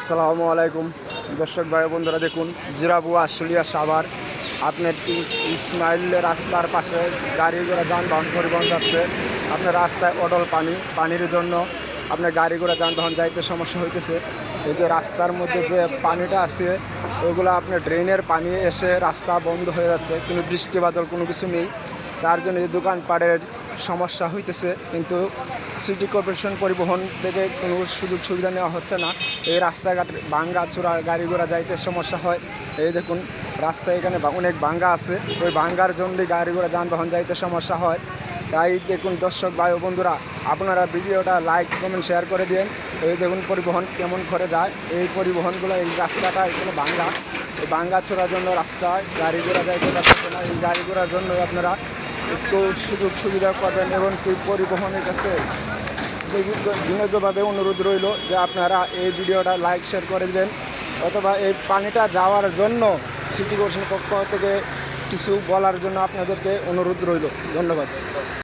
আসসালামু আলাইকুম দর্শক ভাই বন্ধুরা, দেখুন জিরাবুয়া আশুলিয়া সাভার আপনার ইসমাইল রাস্তার পাশে গাড়ি ঘোড়া যানবাহন পরিবহন যাচ্ছে। আপনার রাস্তায় অডল পানির জন্য আপনার গাড়ি ঘোড়া যানবাহন যাইতে সমস্যা হইতেছে। এই যে রাস্তার মধ্যে যে পানিটা আছে ওগুলো আপনার ড্রেনের পানি এসে রাস্তা বন্ধ হয়ে যাচ্ছে, কিন্তু বৃষ্টি বাদল কোনো কিছু নেই, তার জন্য যে দোকানপাটের সমস্যা হইতেছে। কিন্তু সিটি কর্পোরেশন পরিবহন থেকে কোনো সুযোগ সুবিধা নেওয়া হচ্ছে না। এই রাস্তাঘাট ভাঙ্গা চূড়া গাড়ি ঘোড়া যাইতে সমস্যা হয়। এই দেখুন রাস্তা এখানে অনেক ভাঙ্গা আছে, ওই ভাঙ্গার জন্যই গাড়ি ঘোড়া যানবাহন যাইতে সমস্যা হয়। তাই দেখুন দর্শক ভাই বন্ধুরা, আপনারা ভিডিওটা লাইক কমেন্ট শেয়ার করে দিন। এই দেখুন পরিবহন কেমন করে যায়, এই পরিবহনগুলো এই রাস্তাটা এখানে ভাঙ্গা, এই ভাঙ্গা ছোড়ার জন্য রাস্তায় গাড়ি ঘোড়া যাইতে পারছে না। এই গাড়ি ঘোড়ার জন্য আপনারা একটু সুযোগ সুবিধা করবেন এবং কি পরিবহনের কাছে বিনীতভাবে অনুরোধ রইল যে আপনারা এই ভিডিওটা লাইক শেয়ার করে দেবেন, অথবা এই পানিটা যাওয়ার জন্য সিটি কর্পোরেশনের পক্ষ থেকে কিছু বলার জন্য আপনাদেরকে অনুরোধ রইল। ধন্যবাদ।